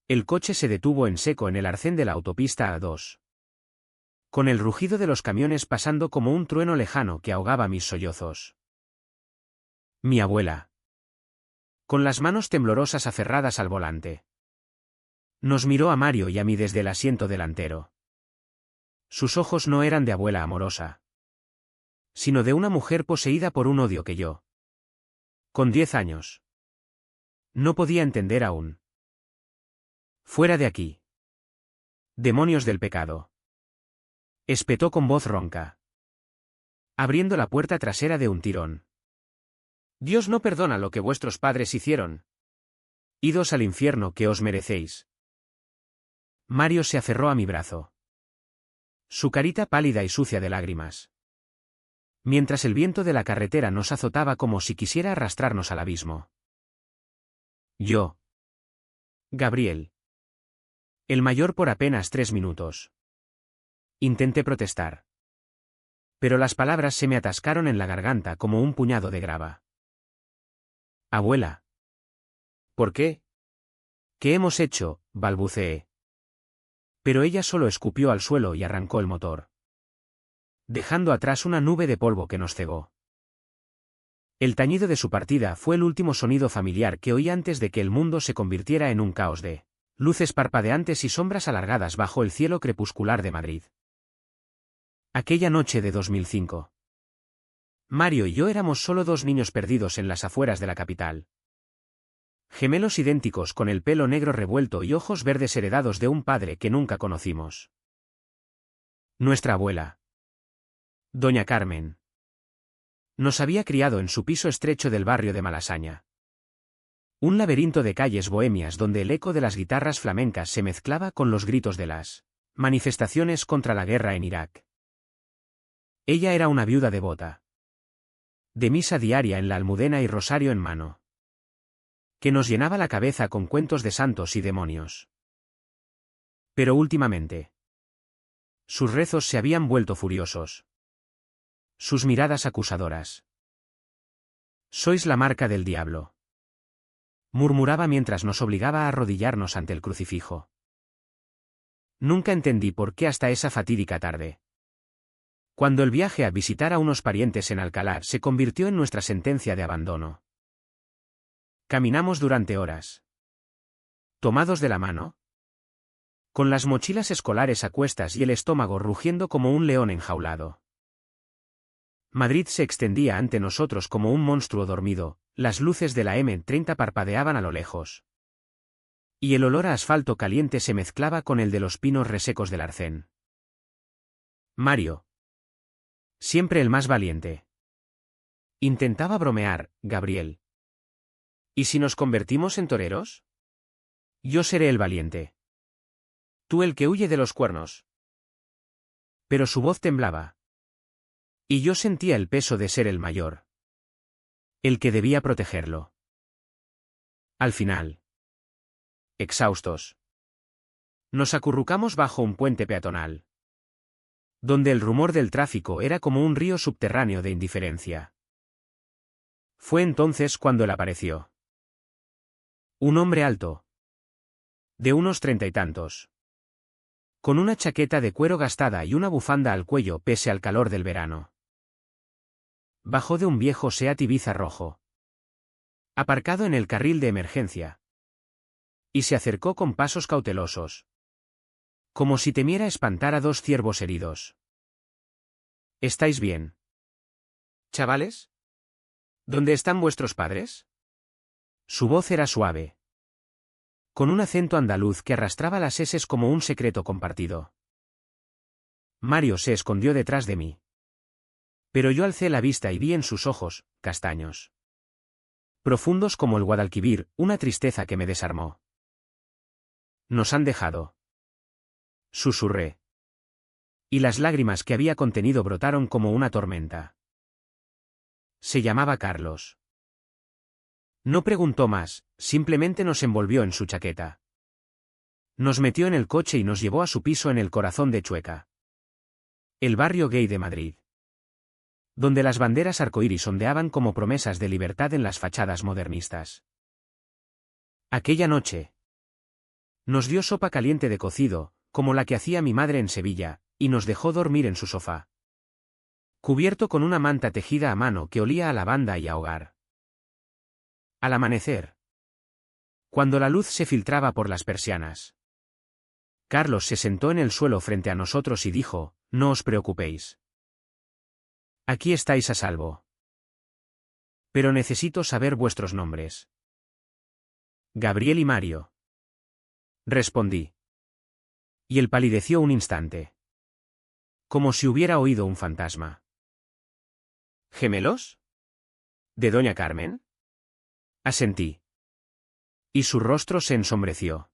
El coche se detuvo en seco en el arcén de la autopista A2. Con el rugido de los camiones pasando como un trueno lejano que ahogaba mis sollozos. Mi abuela. Con las manos temblorosas aferradas al volante. Nos miró a Mario y a mí desde el asiento delantero. Sus ojos no eran de abuela amorosa, sino de una mujer poseída por un odio que yo, con 10 años, no podía entender aún. Fuera de aquí. Demonios del pecado. Espetó con voz ronca, abriendo la puerta trasera de un tirón. Dios no perdona lo que vuestros padres hicieron. Idos al infierno que os merecéis. Mario se aferró a mi brazo. Su carita pálida y sucia de lágrimas. Mientras el viento de la carretera nos azotaba como si quisiera arrastrarnos al abismo. Yo. Gabriel. El mayor por apenas 3 minutos. Intenté protestar. Pero las palabras se me atascaron en la garganta como un puñado de grava. Abuela. ¿Por qué? ¿Qué hemos hecho?, balbuceé. Pero ella solo escupió al suelo y arrancó el motor, dejando atrás una nube de polvo que nos cegó. El tañido de su partida fue el último sonido familiar que oí antes de que el mundo se convirtiera en un caos de luces parpadeantes y sombras alargadas bajo el cielo crepuscular de Madrid. Aquella noche de 2005. Mario y yo éramos solo 2 niños perdidos en las afueras de la capital. Gemelos idénticos con el pelo negro revuelto y ojos verdes heredados de un padre que nunca conocimos. Nuestra abuela, doña Carmen, nos había criado en su piso estrecho del barrio de Malasaña. Un laberinto de calles bohemias donde el eco de las guitarras flamencas se mezclaba con los gritos de las manifestaciones contra la guerra en Irak. Ella era una viuda devota, de misa diaria en la Almudena y rosario en mano, que nos llenaba la cabeza con cuentos de santos y demonios. Pero últimamente, sus rezos se habían vuelto furiosos. Sus miradas acusadoras. Sois la marca del diablo, murmuraba mientras nos obligaba a arrodillarnos ante el crucifijo. Nunca entendí por qué hasta esa fatídica tarde, cuando el viaje a visitar a unos parientes en Alcalá se convirtió en nuestra sentencia de abandono. Caminamos durante horas, tomados de la mano, con las mochilas escolares a cuestas y el estómago rugiendo como un león enjaulado. Madrid se extendía ante nosotros como un monstruo dormido, las luces de la M30 parpadeaban a lo lejos. Y el olor a asfalto caliente se mezclaba con el de los pinos resecos del arcén. Mario. Siempre el más valiente. Intentaba bromear, Gabriel. ¿Y si nos convertimos en toreros? Yo seré el valiente. Tú el que huye de los cuernos. Pero su voz temblaba. Y yo sentía el peso de ser el mayor, el que debía protegerlo. Al final, exhaustos, nos acurrucamos bajo un puente peatonal, donde el rumor del tráfico era como un río subterráneo de indiferencia. Fue entonces cuando él apareció. Un hombre alto, de unos 30 y tantos, con una chaqueta de cuero gastada y una bufanda al cuello pese al calor del verano. Bajó de un viejo Seat Ibiza rojo, aparcado en el carril de emergencia, y se acercó con pasos cautelosos, como si temiera espantar a 2 ciervos heridos. ¿Estáis bien, chavales? ¿Dónde están vuestros padres? Su voz era suave, con un acento andaluz que arrastraba las eses como un secreto compartido. Mario se escondió detrás de mí. Pero yo alcé la vista y vi en sus ojos, castaños, profundos como el Guadalquivir, una tristeza que me desarmó. Nos han dejado, susurré. Y las lágrimas que había contenido brotaron como una tormenta. Se llamaba Carlos. No preguntó más, simplemente nos envolvió en su chaqueta. Nos metió en el coche y nos llevó a su piso en el corazón de Chueca, el barrio gay de Madrid, donde las banderas arcoíris ondeaban como promesas de libertad en las fachadas modernistas. Aquella noche, Nos dio sopa caliente de cocido, como la que hacía mi madre en Sevilla, y nos dejó dormir en su sofá, cubierto con una manta tejida a mano que olía a lavanda y a hogar. Al amanecer, cuando la luz se filtraba por las persianas, Carlos se sentó en el suelo frente a nosotros y dijo: «No os preocupéis. Aquí estáis a salvo. Pero necesito saber vuestros nombres». «Gabriel y Mario», respondí. Y él palideció un instante, como si hubiera oído un fantasma. «¿Gemelos? ¿De doña Carmen?», asentí. Y su rostro se ensombreció.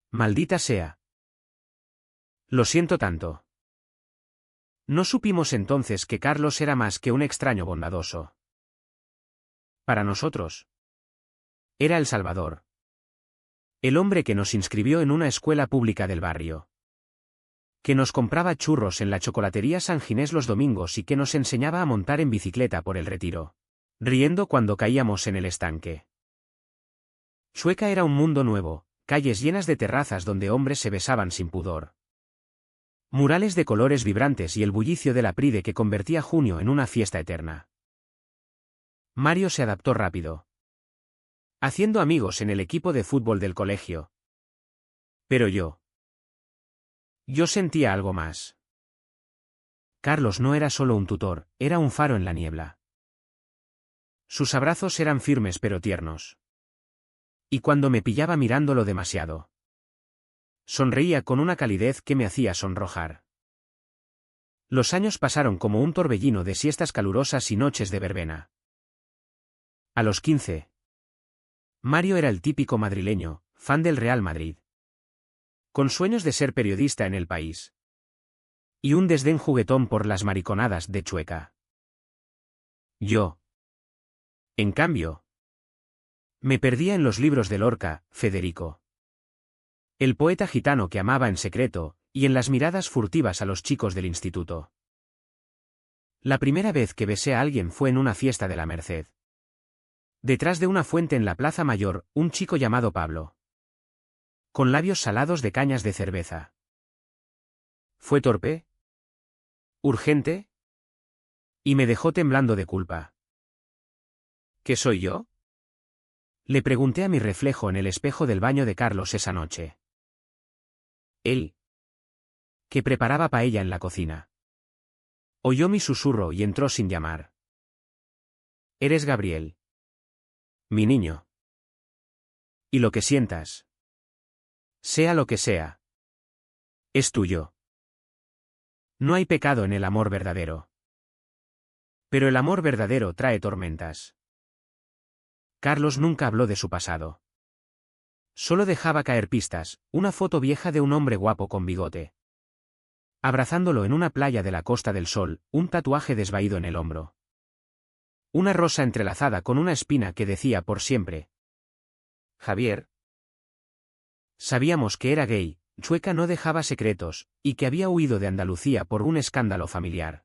«Maldita sea. Lo siento tanto». No supimos entonces que Carlos era más que un extraño bondadoso. Para nosotros, era el Salvador. El hombre que nos inscribió en una escuela pública del barrio, que nos compraba churros en la chocolatería San Ginés los domingos y que nos enseñaba a montar en bicicleta por el Retiro, riendo cuando caíamos en el estanque. Chueca era un mundo nuevo, calles llenas de terrazas donde hombres se besaban sin pudor, murales de colores vibrantes y el bullicio de la Pride que convertía junio en una fiesta eterna. Mario se adaptó rápido, haciendo amigos en el equipo de fútbol del colegio. Pero yo sentía algo más. Carlos no era solo un tutor, era un faro en la niebla. Sus abrazos eran firmes pero tiernos. Y cuando me pillaba mirándolo demasiado, sonreía con una calidez que me hacía sonrojar. Los años pasaron como un torbellino de siestas calurosas y noches de verbena. A los 15, Mario era el típico madrileño, fan del Real Madrid, con sueños de ser periodista en el País. Y un desdén juguetón por las mariconadas de Chueca. Yo, en cambio, me perdía en los libros de Lorca, Federico, el poeta gitano que amaba en secreto, y en las miradas furtivas a los chicos del instituto. La primera vez que besé a alguien fue en una fiesta de la Merced. Detrás de una fuente en la Plaza Mayor, un chico llamado Pablo, con labios salados de cañas de cerveza. Fue torpe, urgente, y me dejó temblando de culpa. ¿Qué soy yo?, le pregunté a mi reflejo en el espejo del baño de Carlos esa noche. Él, que preparaba paella en la cocina, oyó mi susurro y entró sin llamar. «Eres Gabriel, mi niño. Y lo que sientas, sea lo que sea, es tuyo. No hay pecado en el amor verdadero. Pero el amor verdadero trae tormentas». Carlos nunca habló de su pasado. Solo dejaba caer pistas, una foto vieja de un hombre guapo con bigote, abrazándolo en una playa de la Costa del Sol, un tatuaje desvaído en el hombro, una rosa entrelazada con una espina que decía por siempre: Javier. Sabíamos que era gay, Chueca no dejaba secretos, y que había huido de Andalucía por un escándalo familiar.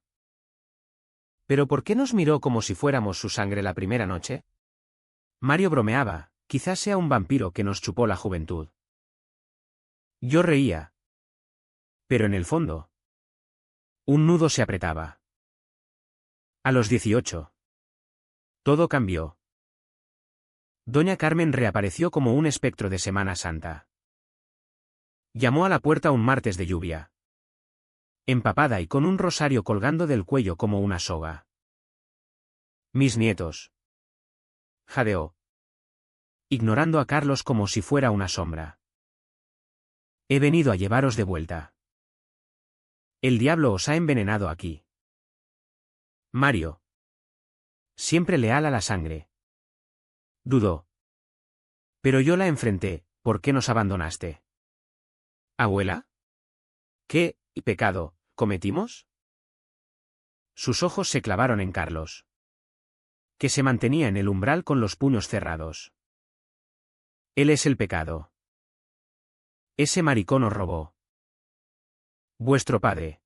¿Pero por qué nos miró como si fuéramos su sangre la primera noche? Mario bromeaba: quizás sea un vampiro que nos chupó la juventud. Yo reía. Pero en el fondo, un nudo se apretaba. A los 18. Todo cambió. Doña Carmen reapareció como un espectro de Semana Santa. Llamó a la puerta un martes de lluvia, empapada y con un rosario colgando del cuello como una soga. «Mis nietos», jadeó, ignorando a Carlos como si fuera una sombra. «He venido a llevaros de vuelta. El diablo os ha envenenado aquí». Mario, siempre leal a la sangre, dudó. «Pero yo la enfrenté, ¿por qué nos abandonaste?» «¿Abuela? ¿Qué pecado cometimos?» Sus ojos se clavaron en Carlos, que se mantenía en el umbral con los puños cerrados. «Él es el pecado. Ese maricón os robó. Vuestro padre.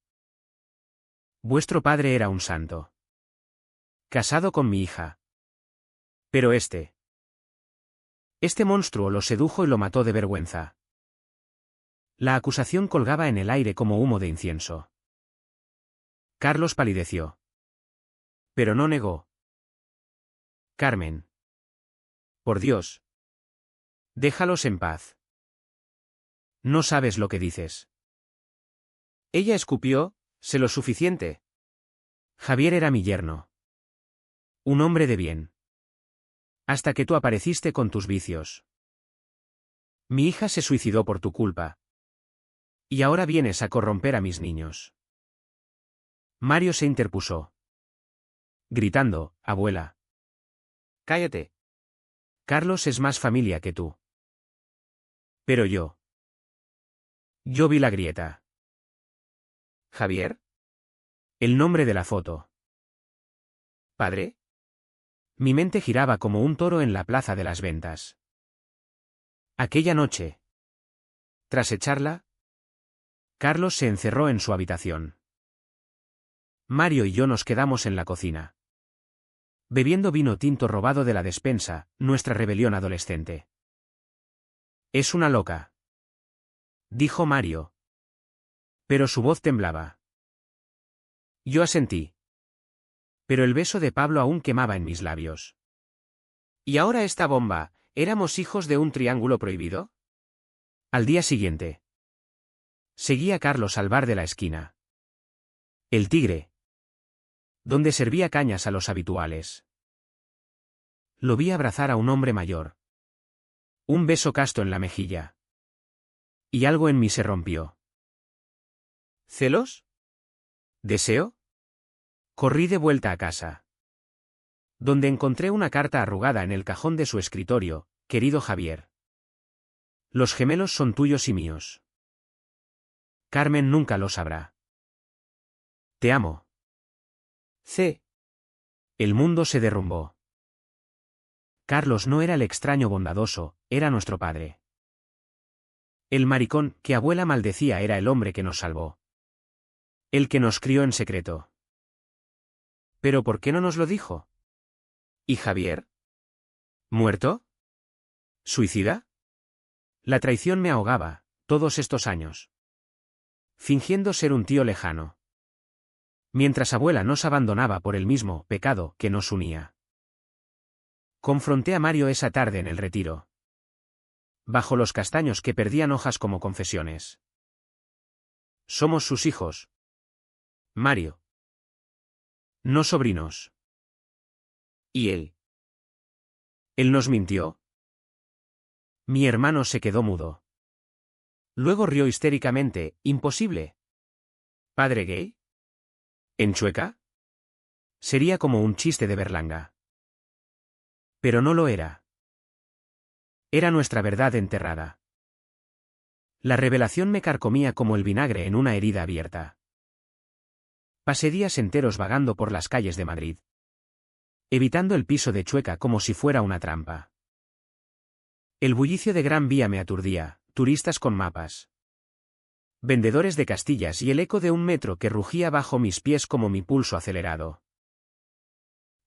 Vuestro padre era un santo, casado con mi hija. Pero este Este monstruo lo sedujo y lo mató de vergüenza. La acusación colgaba en el aire como humo de incienso. Carlos palideció. Pero no negó. Carmen. Por Dios. Déjalos en paz. No sabes lo que dices. Ella escupió, sé lo suficiente. Javier era mi yerno. Un hombre de bien. Hasta que tú apareciste con tus vicios. Mi hija se suicidó por tu culpa. Y ahora vienes a corromper a mis niños. Mario se interpuso. Gritando, abuela. Cállate. Carlos es más familia que tú. Pero yo. Yo vi la grieta. ¿Javier? El nombre de la foto. ¿Padre? Mi mente giraba como un toro en la plaza de las ventas. Aquella noche. Tras echarla, Carlos se encerró en su habitación. Mario y yo nos quedamos en la cocina. Bebiendo vino tinto robado de la despensa, nuestra rebelión adolescente. Es una loca. Dijo Mario. Pero su voz temblaba. Yo asentí. Pero el beso de Pablo aún quemaba en mis labios. ¿Y ahora esta bomba? ¿Éramos hijos de un triángulo prohibido? Al día siguiente. Seguí a Carlos al bar de la esquina. El Tigre. Donde servía cañas a los habituales. Lo vi abrazar a un hombre mayor. Un beso casto en la mejilla. Y algo en mí se rompió. ¿Celos? ¿Deseo? Corrí de vuelta a casa. Donde encontré una carta arrugada en el cajón de su escritorio, querido Javier. Los gemelos son tuyos y míos. Carmen nunca lo sabrá. Te amo. C. El mundo se derrumbó. Carlos no era el extraño bondadoso, era nuestro padre. El maricón que abuela maldecía era el hombre que nos salvó. El que nos crió en secreto. ¿Pero por qué no nos lo dijo? ¿Y Javier? ¿Muerto? ¿Suicida? La traición me ahogaba, todos estos años. Fingiendo ser un tío lejano. Mientras abuela nos abandonaba por el mismo pecado que nos unía. Confronté a Mario esa tarde en el retiro. Bajo los castaños que perdían hojas como confesiones. Somos sus hijos. Mario. No sobrinos. ¿Y él? Él nos mintió. Mi hermano se quedó mudo. Luego rió histéricamente, imposible. ¿Padre gay? ¿En Chueca? Sería como un chiste de Berlanga. Pero no lo era. Era nuestra verdad enterrada. La revelación me carcomía como el vinagre en una herida abierta. Pasé días enteros vagando por las calles de Madrid. Evitando el piso de Chueca como si fuera una trampa. El bullicio de Gran Vía me aturdía, turistas con mapas. Vendedores de castillas y el eco de un metro que rugía bajo mis pies como mi pulso acelerado.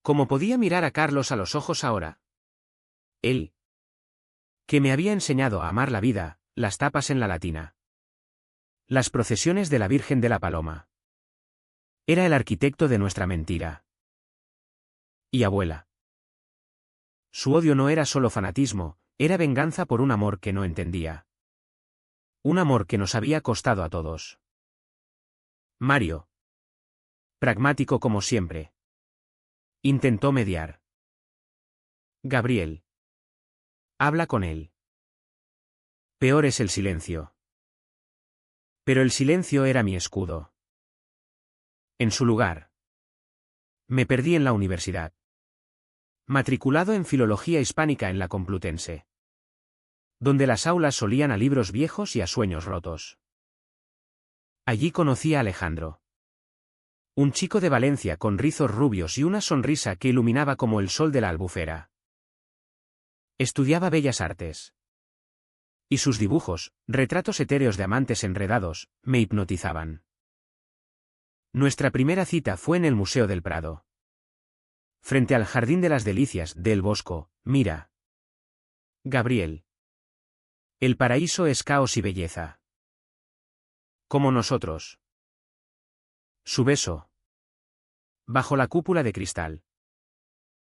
¿Cómo podía mirar a Carlos a los ojos ahora? Él. Que me había enseñado a amar la vida, las tapas en la Latina. Las procesiones de la Virgen de la Paloma. Era el arquitecto de nuestra mentira. Y abuela. Su odio no era solo fanatismo, era venganza por un amor que no entendía. Un amor que nos había costado a todos. Mario. Pragmático como siempre. Intentó mediar. Gabriel. Habla con él. Peor es el silencio. Pero el silencio era mi escudo. En su lugar. Me perdí en la universidad. Matriculado en Filología Hispánica en la Complutense. Donde las aulas solían a libros viejos y a sueños rotos. Allí conocí a Alejandro. Un chico de Valencia con rizos rubios y una sonrisa que iluminaba como el sol de la Albufera. Estudiaba Bellas Artes. Y sus dibujos, retratos etéreos de amantes enredados, me hipnotizaban. Nuestra primera cita fue en el Museo del Prado. Frente al Jardín de las Delicias, del Bosco, mira. Gabriel. El paraíso es caos y belleza. Como nosotros. Su beso. Bajo la cúpula de cristal.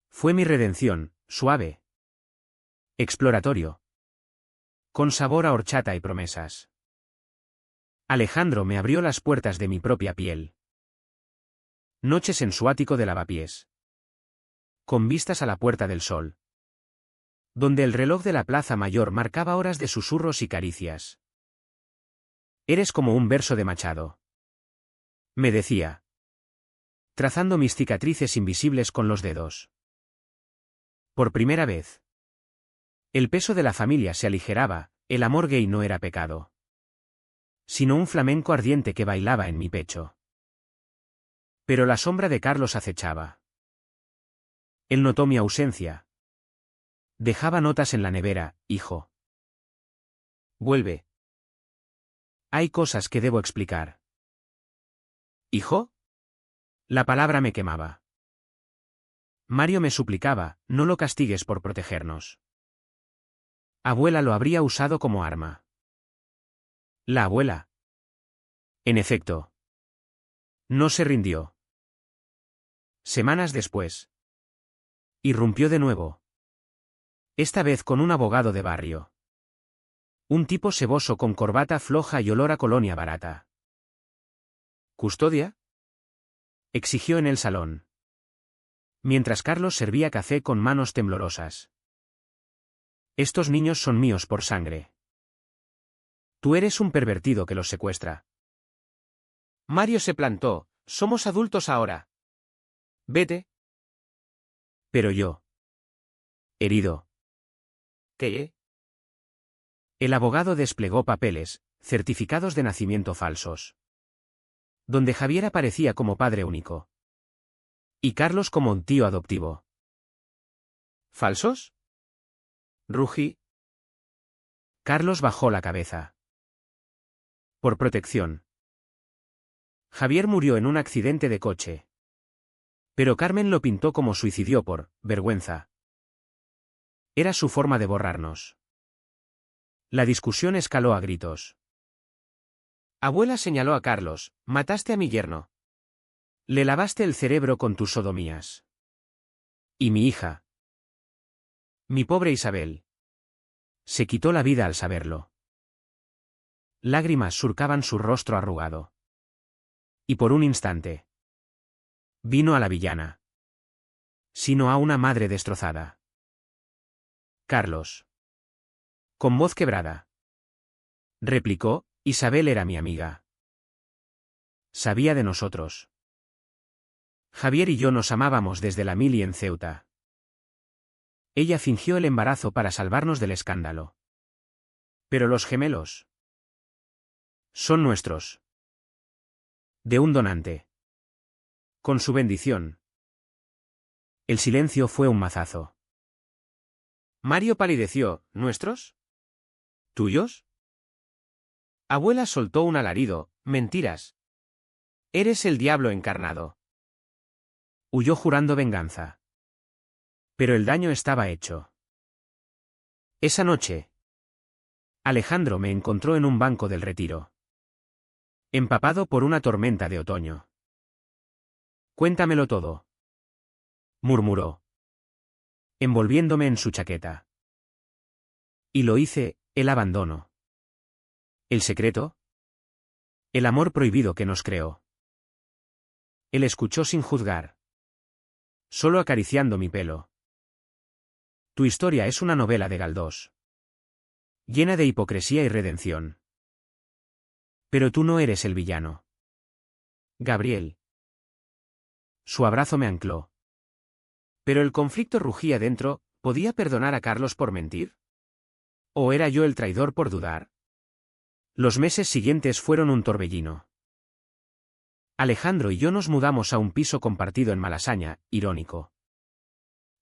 Fue mi redención, suave. Exploratorio. Con sabor a horchata y promesas. Alejandro me abrió las puertas de mi propia piel. Noches en su ático de lavapiés. Con vistas a la Puerta del Sol. Donde el reloj de la Plaza Mayor marcaba horas de susurros y caricias. Eres como un verso de Machado. Me decía. Trazando mis cicatrices invisibles con los dedos. Por primera vez. El peso de la familia se aligeraba, el amor gay no era pecado. Sino un flamenco ardiente que bailaba en mi pecho. Pero la sombra de Carlos acechaba. Él notó mi ausencia. Dejaba notas en la nevera, hijo. Vuelve. Hay cosas que debo explicar. ¿Hijo? La palabra me quemaba. Mario me suplicaba, no lo castigues por protegernos. Abuela lo habría usado como arma. La abuela. En efecto. No se rindió. Semanas después. Irrumpió de nuevo. Esta vez con un abogado de barrio. Un tipo seboso con corbata floja y olor a colonia barata. ¿Custodia? Exigió en el salón. Mientras Carlos servía café con manos temblorosas. Estos niños son míos por sangre. Tú eres un pervertido que los secuestra. Mario se plantó, somos adultos ahora. Vete. Pero yo. Herido. ¿Qué? El abogado desplegó papeles, certificados de nacimiento falsos. Donde Javier aparecía como padre único. Y Carlos como un tío adoptivo. ¿Falsos? Rugí. Carlos bajó la cabeza. Por protección. Javier murió en un accidente de coche. Pero Carmen lo pintó como suicidio por vergüenza. Era su forma de borrarnos. La discusión escaló a gritos. Abuela señaló a Carlos, mataste a mi yerno. Le lavaste el cerebro con tus sodomías. Y mi hija. Mi pobre Isabel. Se quitó la vida al saberlo. Lágrimas surcaban su rostro arrugado. Y por un instante. Vino a la villana. Sino a una madre destrozada. Carlos. Con voz quebrada. Replicó, Isabel era mi amiga. Sabía de nosotros. Javier y yo nos amábamos desde la mili en Ceuta. Ella fingió el embarazo para salvarnos del escándalo. Pero los gemelos. Son nuestros. De un donante. Con su bendición. El silencio fue un mazazo. Mario palideció, ¿nuestros? ¿Tuyos? Abuela soltó un alarido, mentiras. Eres el diablo encarnado. Huyó jurando venganza. Pero el daño estaba hecho. Esa noche. Alejandro me encontró en un banco del Retiro. Empapado por una tormenta de otoño. Cuéntamelo todo. Murmuró. Envolviéndome en su chaqueta. Y lo hice, el abandono. ¿El secreto? El amor prohibido que nos creó. Él escuchó sin juzgar. Solo acariciando mi pelo. Tu historia es una novela de Galdós. Llena de hipocresía y redención. Pero tú no eres el villano. Gabriel. Su abrazo me ancló. Pero el conflicto rugía dentro, ¿podía perdonar a Carlos por mentir? ¿O era yo el traidor por dudar? Los meses siguientes fueron un torbellino. Alejandro y yo nos mudamos a un piso compartido en Malasaña, irónico.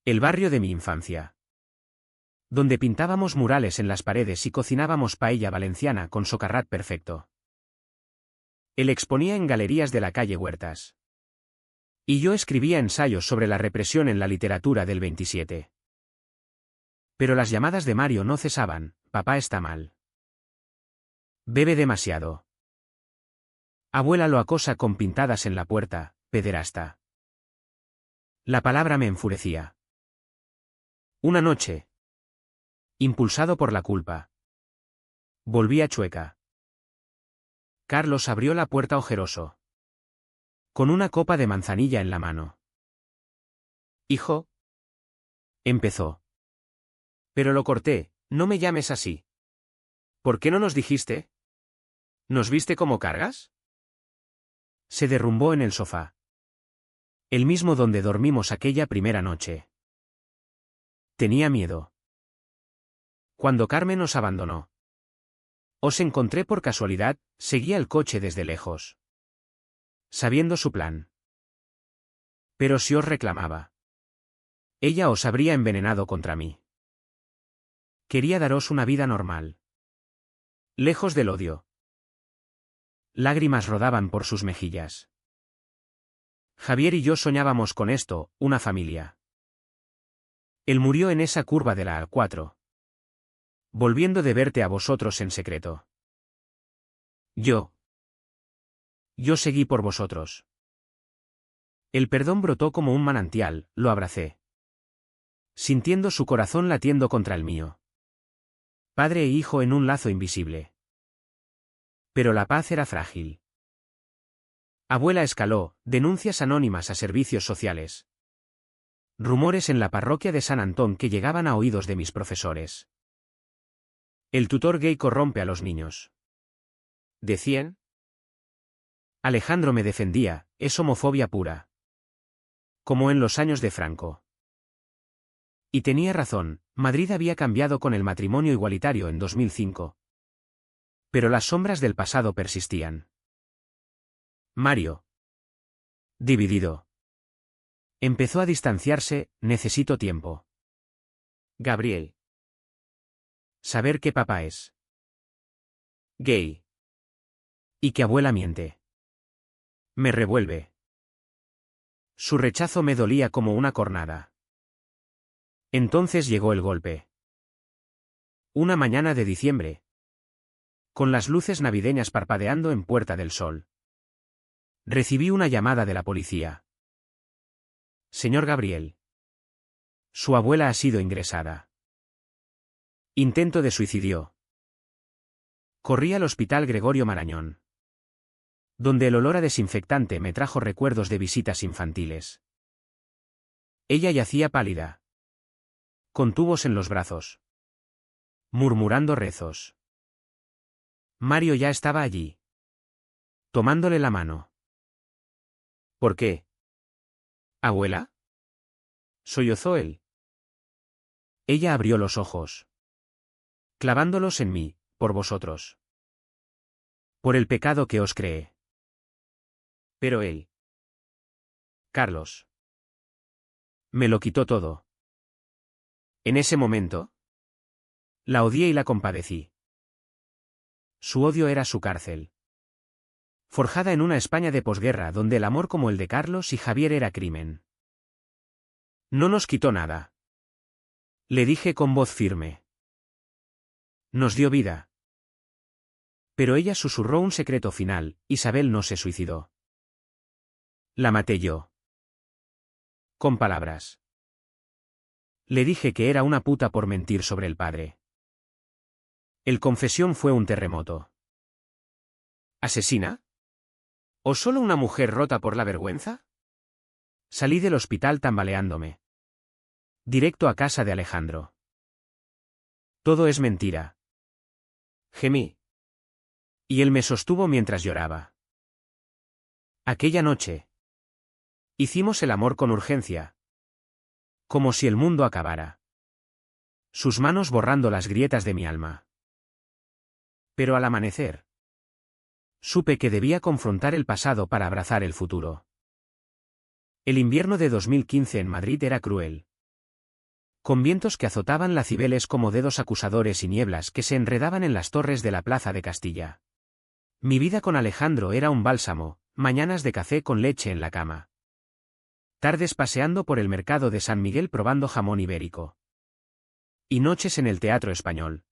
El barrio de mi infancia. Donde pintábamos murales en las paredes y cocinábamos paella valenciana con socarrat perfecto. Él exponía en galerías de la calle Huertas. Y yo escribía ensayos sobre la represión en la literatura del 27. Pero las llamadas de Mario no cesaban: papá está mal. Bebe demasiado. Abuela lo acosa con pintadas en la puerta: pederasta. La palabra me enfurecía. Una noche, impulsado por la culpa, volví a Chueca. Carlos abrió la puerta ojeroso, con una copa de manzanilla en la mano. Hijo, empezó. Pero lo corté: no me llames así. ¿Por qué no nos dijiste? ¿Nos viste cómo cargas? Se derrumbó en el sofá. El mismo donde dormimos aquella primera noche. Tenía miedo. Cuando Carmen nos abandonó. Os encontré por casualidad, seguía el coche desde lejos, sabiendo su plan. Pero si os reclamaba, ella os habría envenenado contra mí. Quería daros una vida normal, lejos del odio. Lágrimas rodaban por sus mejillas. Javier y yo soñábamos con esto: una familia. Él murió en esa curva de la A4, volviendo de verte a vosotros en secreto. Yo seguí por vosotros. El perdón brotó como un manantial: lo abracé, sintiendo su corazón latiendo contra el mío. Padre e hijo en un lazo invisible. Pero la paz era frágil. Abuela escaló: denuncias anónimas a servicios sociales. Rumores en la parroquia de San Antón que llegaban a oídos de mis profesores. El tutor gay corrompe a los niños. ¿Decían? Alejandro me defendía: es homofobia pura. Como en los años de Franco. Y tenía razón: Madrid había cambiado con el matrimonio igualitario en 2005. Pero las sombras del pasado persistían. Mario, dividido, empezó a distanciarse: necesito tiempo. Gabriel. Saber que papá es gay. Y que abuela miente. Me revuelve. Su rechazo me dolía como una cornada. Entonces llegó el golpe. Una mañana de diciembre, con las luces navideñas parpadeando en Puerta del Sol, recibí una llamada de la policía. Señor Gabriel, su abuela ha sido ingresada. Intento de suicidio. Corrí al Hospital Gregorio Marañón, donde el olor a desinfectante me trajo recuerdos de visitas infantiles. Ella yacía pálida, con tubos en los brazos, murmurando rezos. Mario ya estaba allí, tomándole la mano. ¿Por qué? ¿Abuela? Sollozó él. Ella abrió los ojos, clavándolos en mí: por vosotros. Por el pecado que os creé. Pero él, Carlos, me lo quitó todo. En ese momento, la odié y la compadecí. Su odio era su cárcel, forjada en una España de posguerra donde el amor como el de Carlos y Javier era crimen. No nos quitó nada, le dije con voz firme. Nos dio vida. Pero ella susurró un secreto final: Isabel no se suicidó. La maté yo. Con palabras. Le dije que era una puta por mentir sobre el padre. El confesión fue un terremoto. ¿Asesina? ¿O solo una mujer rota por la vergüenza? Salí del hospital tambaleándome. Directo a casa de Alejandro. Todo es mentira. Gemí. Y él me sostuvo mientras lloraba. Aquella noche, hicimos el amor con urgencia, como si el mundo acabara. Sus manos borrando las grietas de mi alma. Pero al amanecer, supe que debía confrontar el pasado para abrazar el futuro. El invierno de 2015 en Madrid era cruel, con vientos que azotaban la Cibeles como dedos acusadores y nieblas que se enredaban en las torres de la Plaza de Castilla. Mi vida con Alejandro era un bálsamo: mañanas de café con leche en la cama, tardes paseando por el mercado de San Miguel probando jamón ibérico, y noches en el Teatro Español,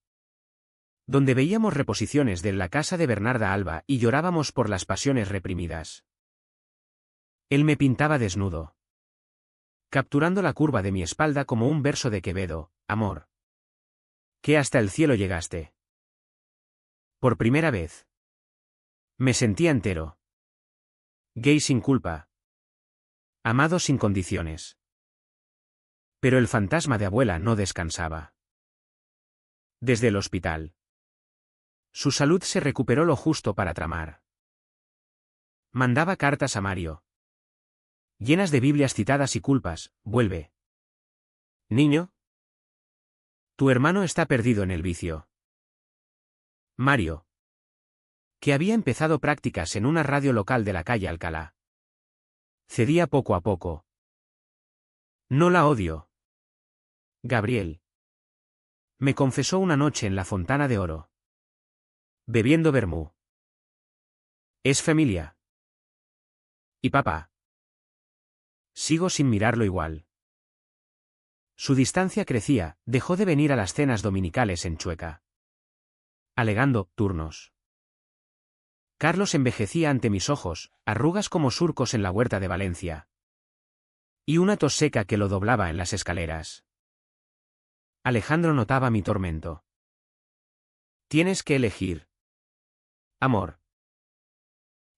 donde veíamos reposiciones de La casa de Bernarda Alba y llorábamos por las pasiones reprimidas. Él me pintaba desnudo, capturando la curva de mi espalda como un verso de Quevedo: amor, que hasta el cielo llegaste. Por primera vez me sentía entero, gay sin culpa, amado sin condiciones. Pero el fantasma de abuela no descansaba. Desde el hospital, su salud se recuperó lo justo para tramar. Mandaba cartas a Mario, llenas de Biblias citadas y culpas: vuelve, niño, tu hermano está perdido en el vicio. Mario, que había empezado prácticas en una radio local de la calle Alcalá, cedía poco a poco. No la odio, Gabriel, me confesó una noche en la Fontana de Oro, bebiendo vermú. Es familia. ¿Y papá? Sigo sin mirarlo igual. Su distancia crecía, dejó de venir a las cenas dominicales en Chueca, alegando turnos. Carlos envejecía ante mis ojos, arrugas como surcos en la huerta de Valencia, y una tos seca que lo doblaba en las escaleras. Alejandro notaba mi tormento. Tienes que elegir, amor.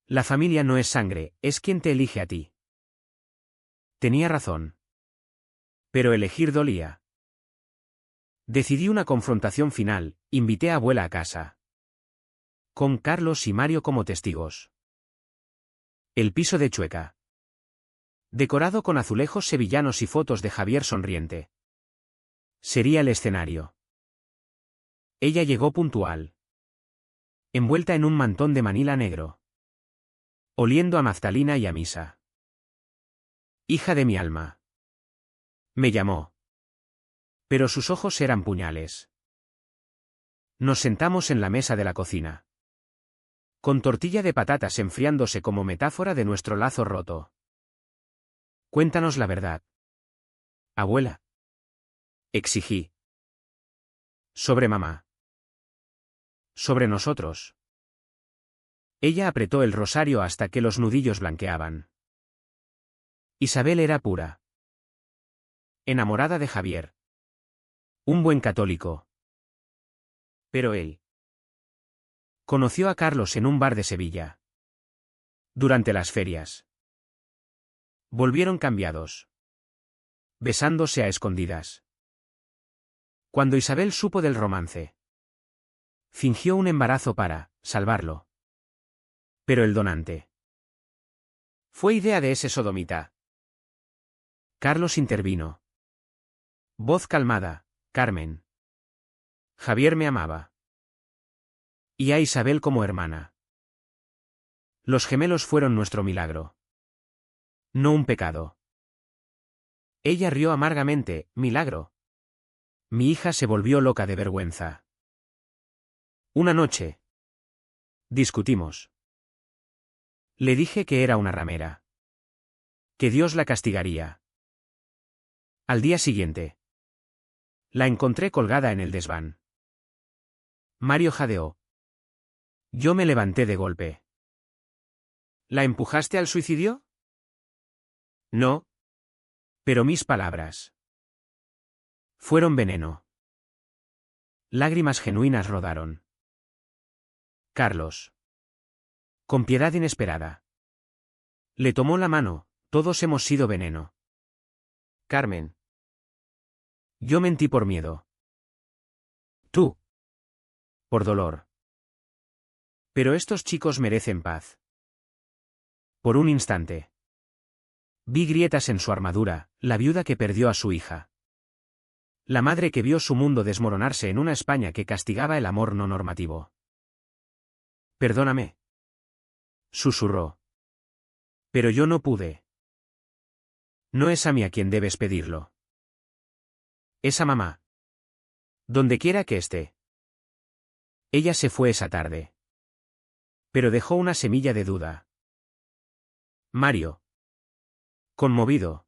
La familia no es sangre, es quien te elige a ti. Tenía razón. Pero elegir dolía. Decidí una confrontación final, invité a abuela a casa, con Carlos y Mario como testigos. El piso de Chueca, decorado con azulejos sevillanos y fotos de Javier sonriente, sería el escenario. Ella llegó puntual, envuelta en un mantón de Manila negro, oliendo a naftalina y a misa. Hija de mi alma, me llamó. Pero sus ojos eran puñales. Nos sentamos en la mesa de la cocina, con tortilla de patatas enfriándose como metáfora de nuestro lazo roto. Cuéntanos la verdad, abuela, exigí. Sobre mamá. Sobre nosotros. Ella apretó el rosario hasta que los nudillos blanqueaban. Isabel era pura, enamorada de Javier, un buen católico. Pero él conoció a Carlos en un bar de Sevilla, durante las ferias. Volvieron cambiados, besándose a escondidas. Cuando Isabel supo del romance, fingió un embarazo para salvarlo. Pero el donante fue idea de ese sodomita. Carlos intervino. Voz calmada: Carmen. Javier me amaba. Y a Isabel como hermana. Los gemelos fueron nuestro milagro, no un pecado. Ella rió amargamente: milagro. Mi hija se volvió loca de vergüenza. Una noche discutimos. Le dije que era una ramera, que Dios la castigaría. Al día siguiente, la encontré colgada en el desván. Mario jadeó. Yo me levanté de golpe. ¿La empujaste al suicidio? No. Pero mis palabras fueron veneno. Lágrimas genuinas rodaron. Carlos, con piedad inesperada, le tomó la mano: todos hemos sido veneno. Carmen. Yo mentí por miedo. Tú. Por dolor. Pero estos chicos merecen paz. Por un instante vi grietas en su armadura: la viuda que perdió a su hija. La madre que vio su mundo desmoronarse en una España que castigaba el amor no normativo. Perdóname, susurró. Pero yo no pude. No es a mí a quien debes pedirlo. Es a mamá. Donde quiera que esté. Ella se fue esa tarde, pero dejó una semilla de duda. Mario, conmovido,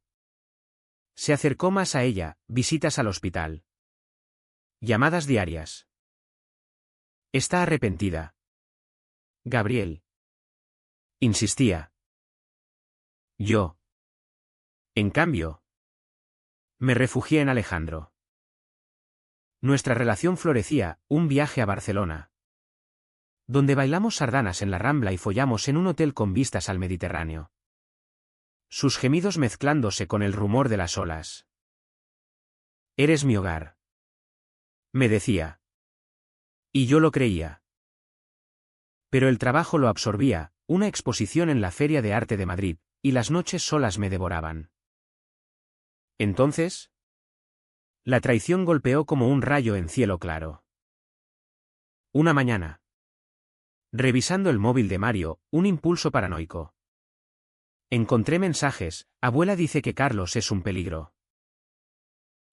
se acercó más a ella: visitas al hospital. Llamadas diarias. Está arrepentida. Gabriel. Insistía. Yo. En cambio, me refugié en Alejandro. Nuestra relación florecía, un viaje a Barcelona, donde bailamos sardanas en la Rambla y follamos en un hotel con vistas al Mediterráneo. Sus gemidos mezclándose con el rumor de las olas. Eres mi hogar, me decía. Y yo lo creía. Pero el trabajo lo absorbía, una exposición en la Feria de Arte de Madrid, y las noches solas me devoraban. Entonces, la traición golpeó como un rayo en cielo claro. Una mañana, revisando el móvil de Mario, un impulso paranoico. Encontré mensajes: abuela dice que Carlos es un peligro,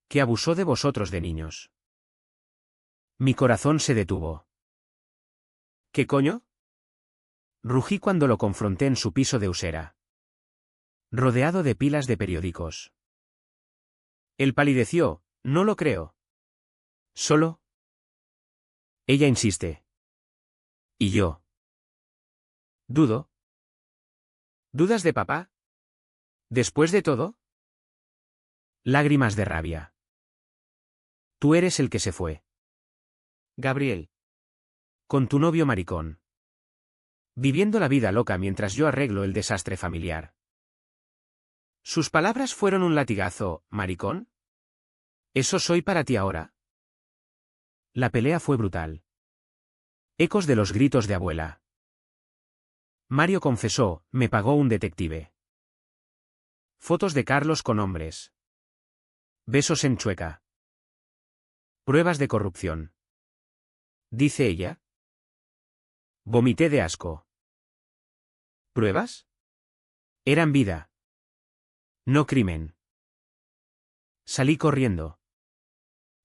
que abusó de vosotros de niños. Mi corazón se detuvo. ¿Qué coño? Rugí cuando lo confronté en su piso de Usera, rodeado de pilas de periódicos. Él palideció: no lo creo. Solo. Ella insiste. Y yo. Dudo. ¿Dudas de papá? ¿Después de todo? Lágrimas de rabia. Tú eres el que se fue, Gabriel. Con tu novio maricón. Viviendo la vida loca mientras yo arreglo el desastre familiar. Sus palabras fueron un latigazo: ¿maricón? ¿Eso soy para ti ahora? La pelea fue brutal. Ecos de los gritos de abuela. Mario confesó: me pagó un detective. Fotos de Carlos con hombres. Besos en Chueca. Pruebas de corrupción. Dice ella. Vomité de asco. ¿Pruebas? Eran vida, no crimen. Salí corriendo.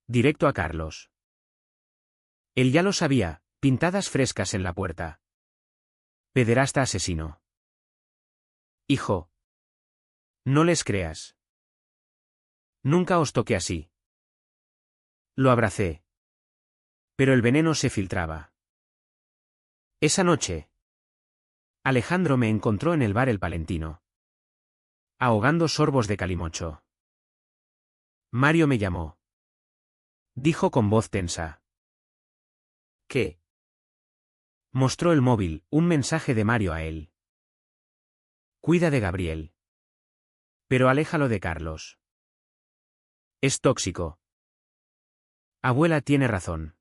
Directo a Carlos. Él ya lo sabía, pintadas frescas en la puerta. Pederasta asesino. Hijo. No les creas. Nunca os toqué así. Lo abracé. Pero el veneno se filtraba. Esa noche, Alejandro me encontró en el bar El Palentino, ahogando sorbos de calimocho. Mario me llamó. Dijo con voz tensa. ¿Qué? Mostró el móvil, un mensaje de Mario a él. Cuida de Gabriel. Pero aléjalo de Carlos. Es tóxico. Abuela tiene razón.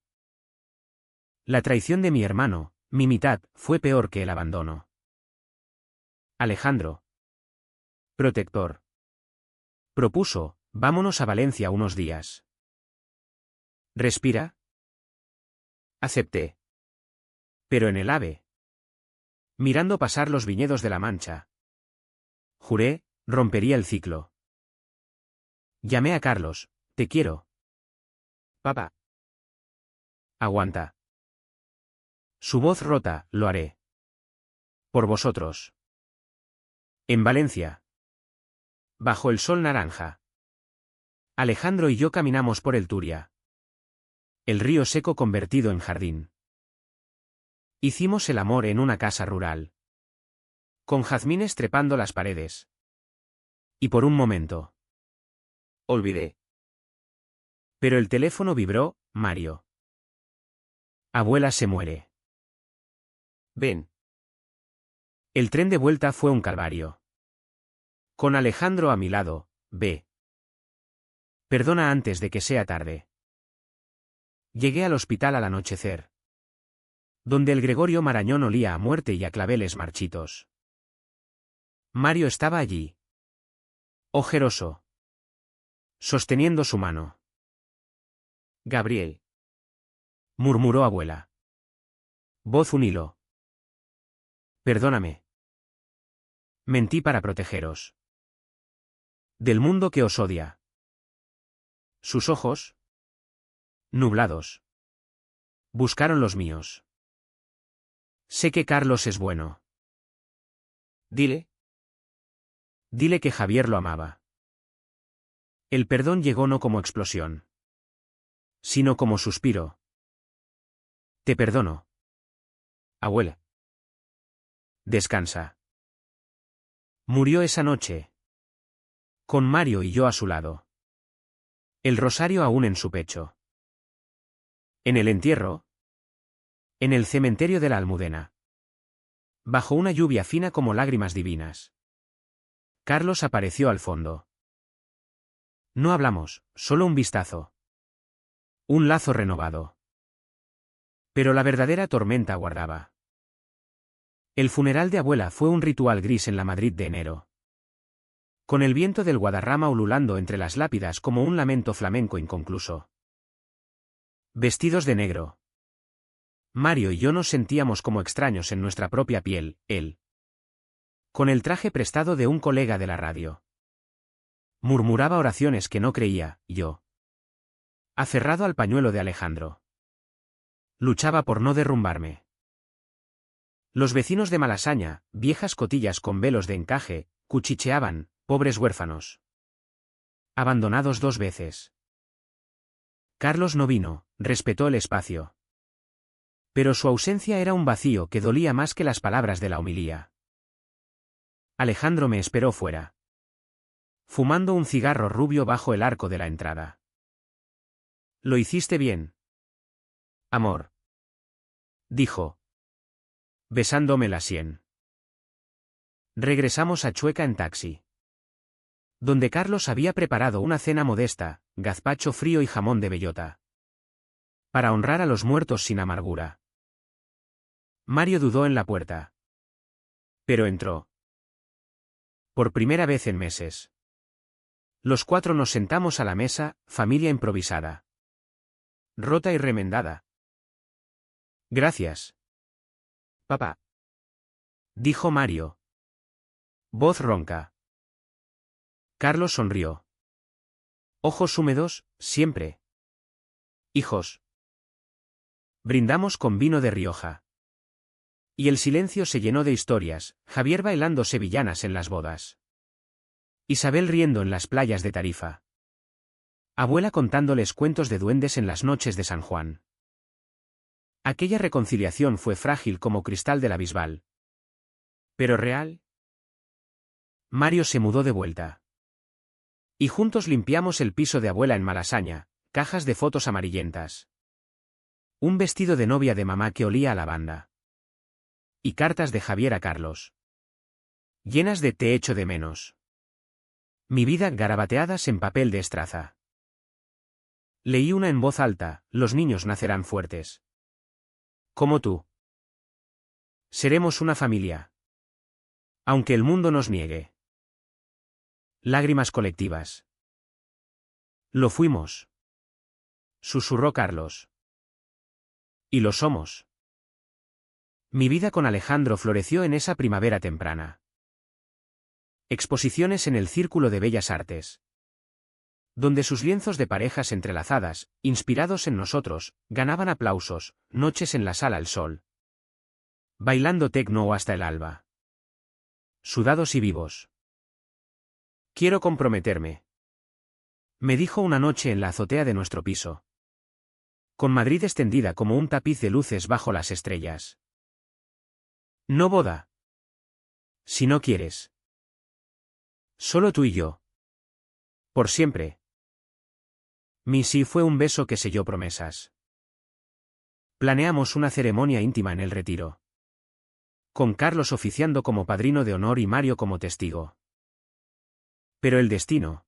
La traición de mi hermano, mi mitad, fue peor que el abandono. Alejandro. Protector. Propuso: vámonos a Valencia unos días. ¿Respira? Acepté. Pero en el AVE. Mirando pasar los viñedos de la Mancha. Juré, rompería el ciclo. Llamé a Carlos: te quiero. Papá. Aguanta. Su voz rota: lo haré. Por vosotros. En Valencia. Bajo el sol naranja. Alejandro y yo caminamos por el Turia. El río seco convertido en jardín. Hicimos el amor en una casa rural. Con jazmines trepando las paredes. Y por un momento. Olvidé. Pero el teléfono vibró: Mario. Abuela se muere. Ven. El tren de vuelta fue un calvario. Con Alejandro a mi lado: ve. Perdona antes de que sea tarde. Llegué al hospital al anochecer, donde el Gregorio Marañón olía a muerte y a claveles marchitos. Mario estaba allí, ojeroso, sosteniendo su mano. Gabriel. Murmuró abuela. Voz un hilo. Perdóname. Mentí para protegeros. Del mundo que os odia. Sus ojos, nublados, buscaron los míos. Sé que Carlos es bueno. Dile. Dile que Javier lo amaba. El perdón llegó no como explosión, sino como suspiro. Te perdono. Abuela. Descansa. Murió esa noche. Con Mario y yo a su lado. El rosario aún en su pecho. En el entierro. En el cementerio de la Almudena. Bajo una lluvia fina como lágrimas divinas. Carlos apareció al fondo. No hablamos, solo un vistazo. Un lazo renovado. Pero la verdadera tormenta aguardaba. El funeral de abuela fue un ritual gris en la Madrid de enero. Con el viento del Guadarrama ululando entre las lápidas como un lamento flamenco inconcluso. Vestidos de negro. Mario y yo nos sentíamos como extraños en nuestra propia piel, él. Con el traje prestado de un colega de la radio. Murmuraba oraciones que no creía, yo. Aferrado al pañuelo de Alejandro. Luchaba por no derrumbarme. Los vecinos de Malasaña, viejas cotillas con velos de encaje, cuchicheaban, pobres huérfanos. Abandonados 2 veces. Carlos no vino, respetó el espacio. Pero su ausencia era un vacío que dolía más que las palabras de la homilía. Alejandro me esperó fuera. Fumando un cigarro rubio bajo el arco de la entrada. Lo hiciste bien. Amor. Dijo. Besándome la sien. Regresamos a Chueca en taxi. Donde Carlos había preparado una cena modesta, gazpacho frío y jamón de bellota. Para honrar a los muertos sin amargura. Mario dudó en la puerta. Pero entró. Por primera vez en meses. Los 4 nos sentamos a la mesa, familia improvisada. Rota y remendada. Gracias. Papá. Dijo Mario. Voz ronca. Carlos sonrió. Ojos húmedos, siempre. Hijos. Brindamos con vino de Rioja. Y el silencio se llenó de historias, Javier bailando sevillanas en las bodas. Isabel riendo en las playas de Tarifa. Abuela contándoles cuentos de duendes en las noches de San Juan. Aquella reconciliación fue frágil como cristal de la Bisbal. ¿Pero real? Mario se mudó de vuelta. Y juntos limpiamos el piso de abuela en Malasaña, cajas de fotos amarillentas. Un vestido de novia de mamá que olía a lavanda. Y cartas de Javier a Carlos. Llenas de te echo de menos. Mi vida garabateadas en papel de estraza. Leí una en voz alta, los niños nacerán fuertes. Como tú. Seremos una familia. Aunque el mundo nos niegue. Lágrimas colectivas. Lo fuimos. Susurró Carlos. Y lo somos. Mi vida con Alejandro floreció en esa primavera temprana. Exposiciones en el Círculo de Bellas Artes. Donde sus lienzos de parejas entrelazadas, inspirados en nosotros, ganaban aplausos, noches en la sala El Sol. Bailando tecno hasta el alba. Sudados y vivos. Quiero comprometerme. Me dijo una noche en la azotea de nuestro piso. Con Madrid extendida como un tapiz de luces bajo las estrellas. No boda. Si no quieres. Solo tú y yo. Por siempre. Mi sí fue un beso que selló promesas. Planeamos una ceremonia íntima en el retiro. Con Carlos oficiando como padrino de honor y Mario como testigo. Pero el destino.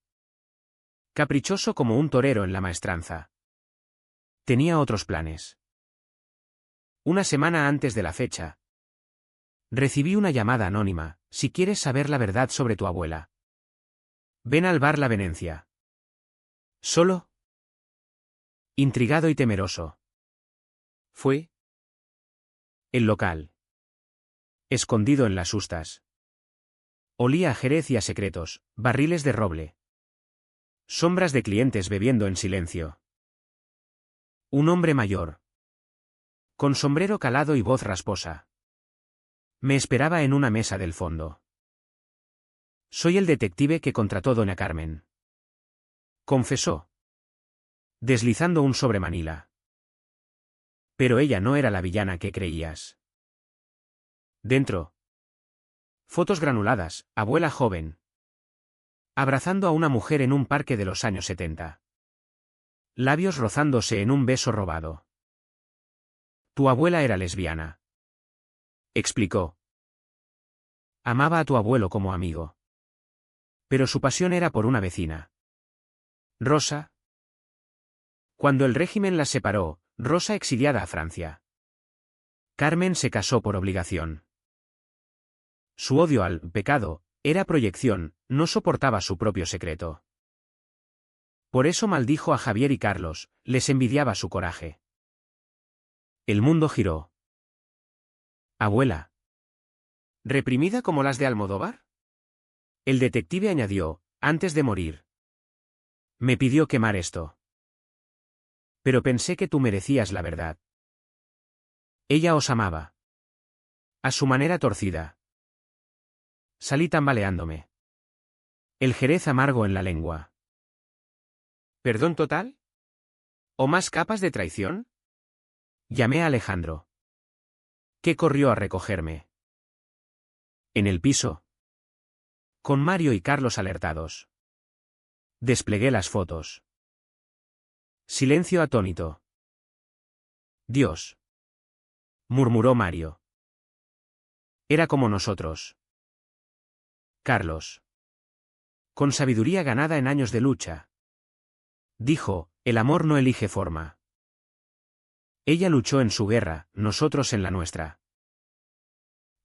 Caprichoso como un torero en la maestranza. Tenía otros planes. Una semana antes de la fecha. Recibí una llamada anónima, si quieres saber la verdad sobre tu abuela. Ven al bar La Venencia. ¿Solo? Intrigado y temeroso. Fue. El local. Escondido en las hustas. Olía a Jerez y a secretos, barriles de roble. Sombras de clientes bebiendo en silencio. Un hombre mayor. Con sombrero calado y voz rasposa. Me esperaba en una mesa del fondo. Soy el detective que contrató doña Carmen. Confesó. deslizando un sobre Manila. Pero ella no era la villana que creías. Dentro. Fotos granuladas, abuela joven. Abrazando a una mujer en un parque de los años 70. Labios rozándose en un beso robado. Tu abuela era lesbiana. Explicó. Amaba a tu abuelo como amigo. Pero su pasión era por una vecina. Rosa. Cuando el régimen las separó, Rosa exiliada a Francia. Carmen se casó por obligación. Su odio al pecado era proyección, no soportaba su propio secreto. Por eso maldijo a Javier y Carlos, les envidiaba su coraje. El mundo giró. Abuela. ¿Reprimida como las de Almodóvar? El detective añadió, antes de morir. Me pidió quemar esto. Pero pensé que tú merecías la verdad. Ella os amaba. A su manera torcida. Salí tambaleándome. El jerez amargo en la lengua. ¿Perdón total? ¿O más capas de traición? Llamé a Alejandro. ¿Qué corrió a recogerme? En el piso. Con Mario y Carlos alertados. Desplegué las fotos. Silencio atónito. Dios. Murmuró Mario. Era como nosotros. Carlos. Con sabiduría ganada en años de lucha. Dijo, el amor no elige forma. Ella luchó en su guerra, nosotros en la nuestra.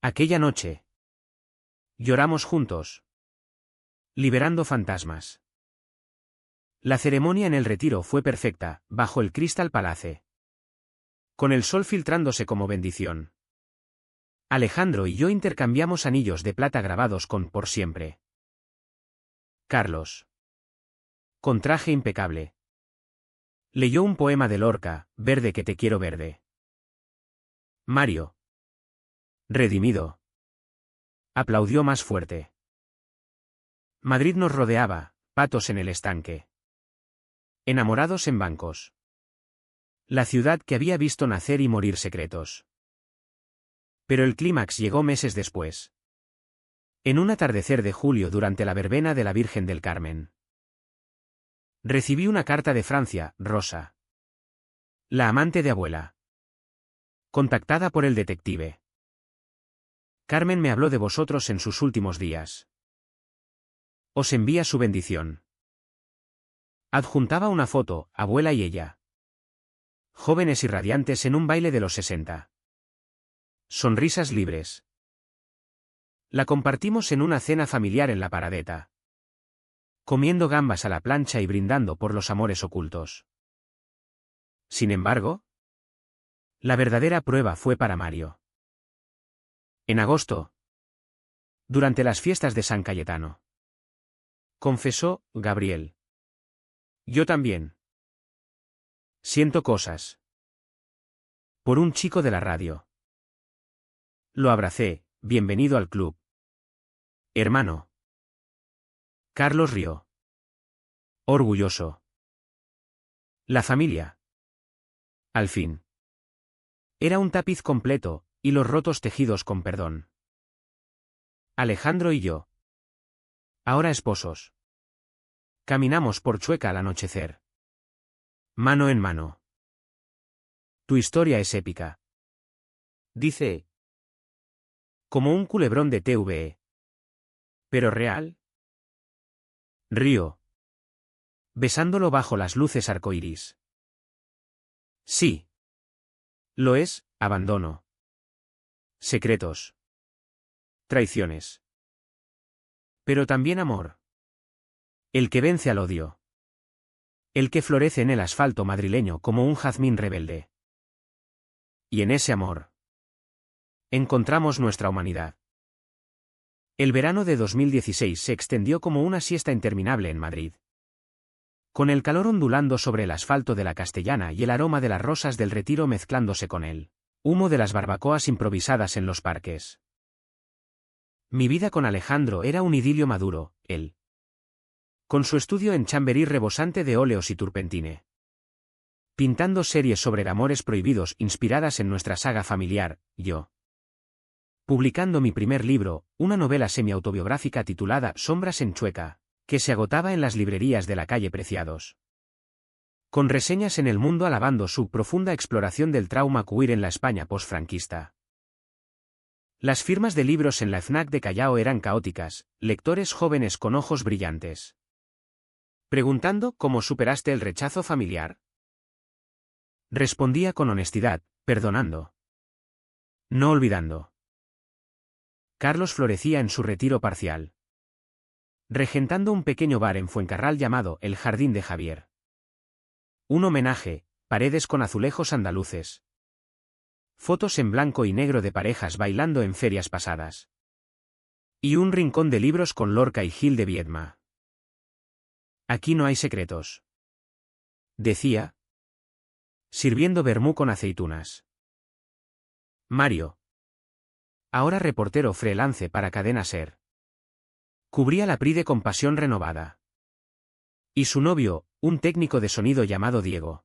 Aquella noche. Lloramos juntos. Liberando fantasmas. La ceremonia en el retiro fue perfecta, bajo el Crystal Palace. Con el sol filtrándose como bendición. Alejandro y yo intercambiamos anillos de plata grabados con por siempre. Carlos. Con traje impecable. Leyó un poema de Lorca, Verde que te quiero verde. Mario. Redimido. Aplaudió más fuerte. Madrid nos rodeaba, patos en el estanque. Enamorados en bancos. La ciudad que había visto nacer y morir secretos. Pero el clímax llegó meses después. En un atardecer de julio durante la verbena de la Virgen del Carmen. Recibí una carta de Francia, Rosa. La amante de abuela. Contactada por el detective. Carmen me habló de vosotros en sus últimos días. Os envía su bendición. Adjuntaba una foto, abuela y ella. Jóvenes y radiantes en un baile de los 60. Sonrisas libres. La compartimos en una cena familiar en la Paradeta. Comiendo gambas a la plancha y brindando por los amores ocultos. Sin embargo, la verdadera prueba fue para Mario. En agosto. Durante las fiestas de San Cayetano. Confesó, Gabriel. Yo también. Siento cosas. Por un chico de la radio. Lo abracé, bienvenido al club. Hermano. Carlos rió. Orgulloso. La familia. Al fin. Era un tapiz completo, y los rotos tejidos con perdón. Alejandro y yo. Ahora esposos. Caminamos por Chueca al anochecer. Mano en mano. Tu historia es épica. Dice. Como un culebrón de TVE. ¿Pero real? Río. Besándolo bajo las luces arcoíris. Sí. Lo es, abandono. Secretos. Traiciones. Pero también amor. El que vence al odio. El que florece en el asfalto madrileño como un jazmín rebelde. Y en ese amor. Encontramos nuestra humanidad. El verano de 2016 se extendió como una siesta interminable en Madrid. Con el calor ondulando sobre el asfalto de la Castellana y el aroma de las rosas del Retiro mezclándose con el humo de las barbacoas improvisadas en los parques. Mi vida con Alejandro era un idilio maduro, él. Con su estudio en Chamberí rebosante de óleos y turpentine. pintando series sobre amores prohibidos inspiradas en nuestra saga familiar, yo. Publicando mi primer libro, una novela semi-autobiográfica titulada Sombras en Chueca, que se agotaba en las librerías de la calle Preciados. Con reseñas en El Mundo alabando su profunda exploración del trauma queer en la España posfranquista. Las firmas de libros en la FNAC de Callao eran caóticas, lectores jóvenes con ojos brillantes. Preguntando cómo superaste el rechazo familiar. Respondía con honestidad, perdonando. No olvidando. Carlos florecía en su retiro parcial. Regentando un pequeño bar en Fuencarral llamado El Jardín de Javier. Un homenaje, paredes con azulejos andaluces. Fotos en blanco y negro de parejas bailando en ferias pasadas. Y un rincón de libros con Lorca y Gil de Viedma. Aquí no hay secretos. Decía. Sirviendo vermú con aceitunas. Mario. Ahora reportero freelance para Cadena Ser. Cubría la Pride con pasión renovada. Y su novio, un técnico de sonido llamado Diego.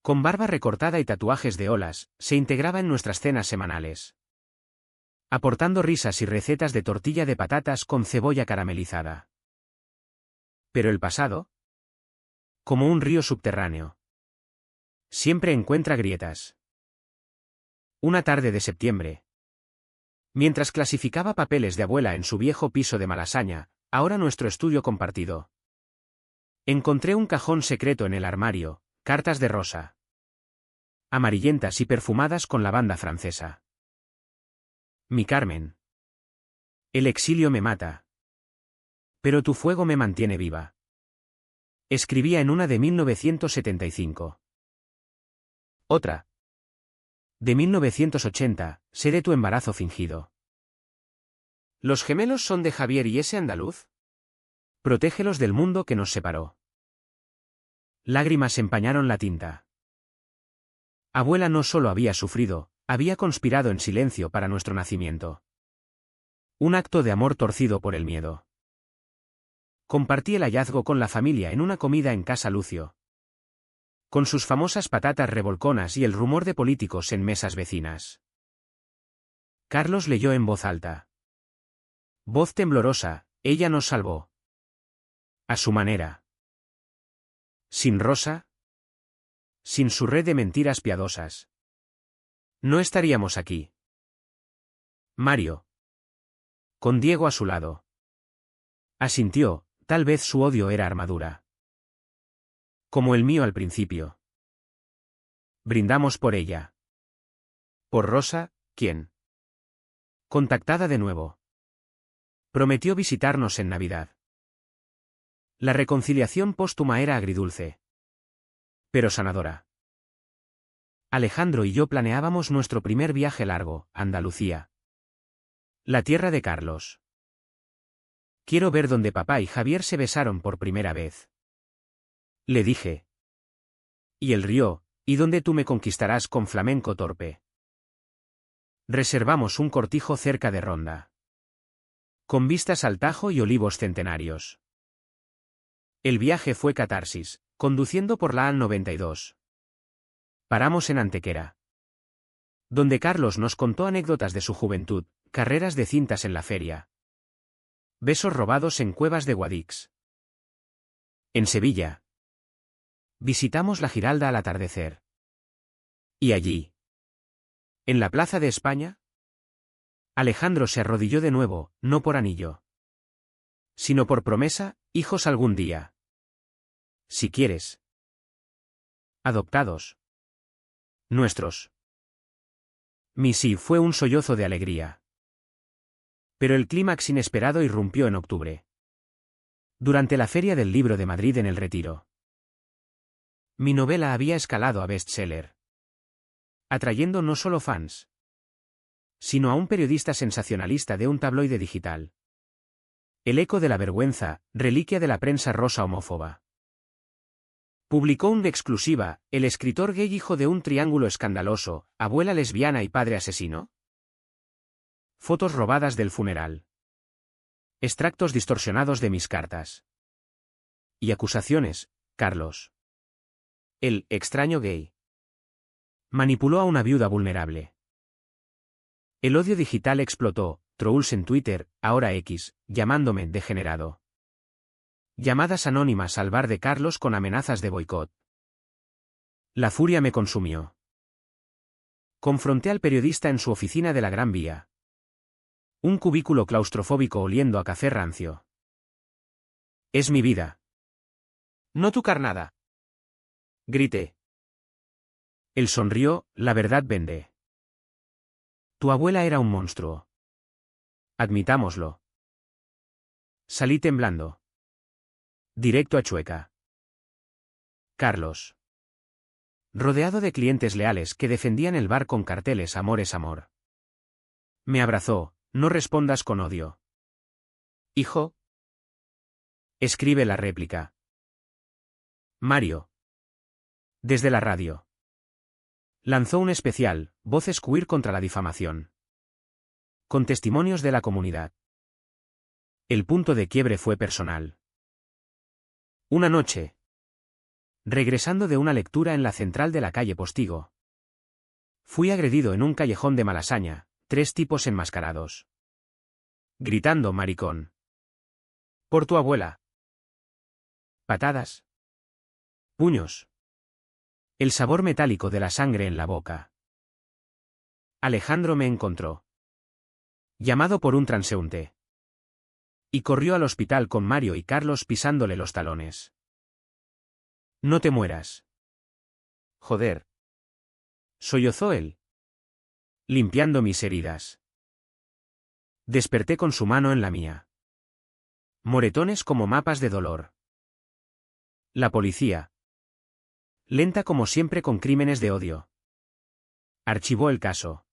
Con barba recortada y tatuajes de olas, se integraba en nuestras cenas semanales. Aportando risas y recetas de tortilla de patatas con cebolla caramelizada. Pero el pasado, como un río subterráneo, siempre encuentra grietas. Una tarde de septiembre, mientras clasificaba papeles de abuela en su viejo piso de Malasaña, ahora nuestro estudio compartido, encontré un cajón secreto en el armario, cartas de rosa, amarillentas y perfumadas con lavanda francesa. Mi Carmen. El exilio me mata. Pero tu fuego me mantiene viva. Escribía en una de 1975. Otra. De 1980, seré tu embarazo fingido. ¿Los gemelos son de Javier y ese andaluz? Protégelos del mundo que nos separó. Lágrimas empañaron la tinta. Abuela no solo había sufrido, había conspirado en silencio para nuestro nacimiento. Un acto de amor torcido por el miedo. Compartí el hallazgo con la familia en una comida en casa Lucio. Con sus famosas patatas revolconas y el rumor de políticos en mesas vecinas. Carlos leyó en voz alta. Voz temblorosa, ella nos salvó. A su manera. Sin Rosa. Sin su red de mentiras piadosas. No estaríamos aquí. Mario. Con Diego a su lado. Asintió, tal vez su odio era armadura. Como el mío al principio. Brindamos por ella. Por Rosa, ¿quién? Contactada de nuevo. Prometió visitarnos en Navidad. La reconciliación póstuma era agridulce. Pero sanadora. Alejandro y yo planeábamos nuestro primer viaje largo, Andalucía. La tierra de Carlos. Quiero ver dónde papá y Javier se besaron por primera vez. Le dije. Y él rió, y dónde tú me conquistarás con flamenco torpe. Reservamos un cortijo cerca de Ronda. Con vistas al Tajo y olivos centenarios. El viaje fue catarsis, conduciendo por la A92. Paramos en Antequera. Donde Carlos nos contó anécdotas de su juventud, carreras de cintas en la feria. Besos robados en cuevas de Guadix. En Sevilla. Visitamos la Giralda al atardecer. Y allí. En la Plaza de España. Alejandro se arrodilló de nuevo, no por anillo. Sino por promesa, hijos algún día. Si quieres. Adoptados. Nuestros. Mi sí fue un sollozo de alegría. Pero el clímax inesperado irrumpió en octubre. Durante la Feria del Libro de Madrid en El Retiro. Mi novela había escalado a bestseller. Atrayendo no solo fans, sino a un periodista sensacionalista de un tabloide digital. El eco de la vergüenza, reliquia de la prensa rosa homófoba. Publicó una exclusiva, el escritor gay hijo de un triángulo escandaloso, abuela lesbiana y padre asesino. Fotos robadas del funeral. Extractos distorsionados de mis cartas. Y acusaciones, Carlos. El extraño gay. Manipuló a una viuda vulnerable. El odio digital explotó, trolls en Twitter, ahora X, llamándome degenerado. Llamadas anónimas al bar de Carlos con amenazas de boicot. La furia me consumió. Confronté al periodista en su oficina de la Gran Vía. Un cubículo claustrofóbico oliendo a café rancio. Es mi vida. No tu carnada. Grité. Él sonrió, la verdad vende. Tu abuela era un monstruo. Admitámoslo. Salí temblando. Directo a Chueca. Carlos. Rodeado de clientes leales que defendían el bar con carteles Amor es amor. Me abrazó, no respondas con odio. Hijo. Escribe la réplica. Mario. Desde la radio. Lanzó un especial, Voces Queer contra la difamación. Con testimonios de la comunidad. El punto de quiebre fue personal. Una noche. Regresando de una lectura en la central de la calle Postigo. Fui agredido en un callejón de Malasaña, 3 tipos enmascarados. Gritando maricón. Por tu abuela. Patadas. Puños. El sabor metálico de la sangre en la boca. Alejandro me encontró. Llamado por un transeúnte. Y corrió al hospital con Mario y Carlos pisándole los talones. No te mueras. Joder. Sollozó él. Limpiando mis heridas. Desperté con su mano en la mía. Moretones como mapas de dolor. La policía. Lenta como siempre con crímenes de odio. Archivó el caso.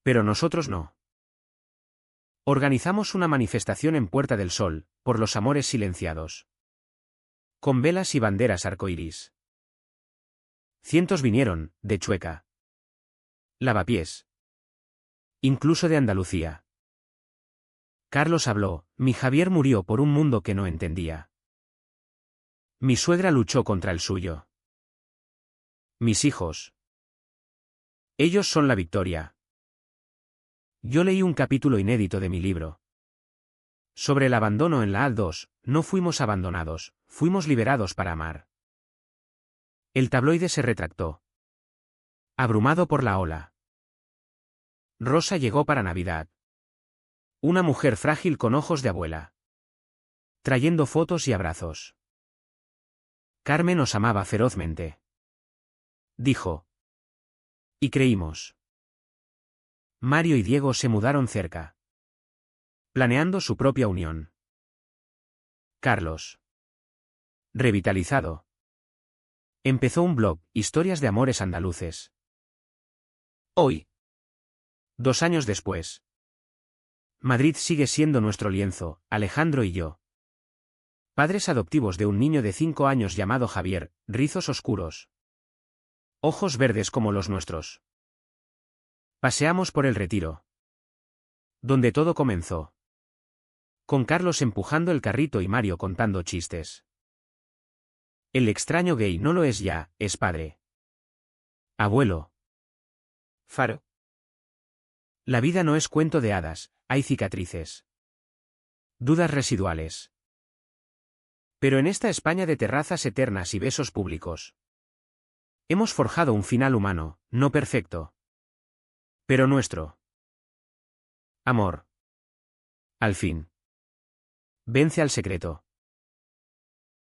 Pero nosotros no. Organizamos una manifestación en Puerta del Sol, por los amores silenciados. Con velas y banderas arcoíris. Cientos vinieron, de Chueca. Lavapiés. Incluso de Andalucía. Carlos habló, mi Javier murió por un mundo que no entendía. Mi suegra luchó contra el suyo. Mis hijos. Ellos son la victoria. Yo leí un capítulo inédito de mi libro. Sobre el abandono en la AL2, no fuimos abandonados, fuimos liberados para amar. El tabloide se retractó. Abrumado por la ola. Rosa llegó para Navidad. Una mujer frágil con ojos de abuela. Trayendo fotos y abrazos. Carmen os amaba ferozmente. Dijo. Y creímos. Mario y Diego se mudaron cerca. Planeando su propia unión. Carlos. Revitalizado. Empezó un blog, Historias de Amores Andaluces. Hoy. 2 años después. Madrid sigue siendo nuestro lienzo, Alejandro y yo. Padres adoptivos de un niño de 5 años llamado Javier, rizos oscuros. Ojos verdes como los nuestros. Paseamos por el Retiro. Donde todo comenzó. Con Carlos empujando el carrito y Mario contando chistes. El extraño gay no lo es ya, es padre. Abuelo. Faro. La vida no es cuento de hadas, hay cicatrices. Dudas residuales. Pero en esta España de terrazas eternas y besos públicos. Hemos forjado un final humano, no perfecto. Pero nuestro. Amor. Al fin. Vence al secreto.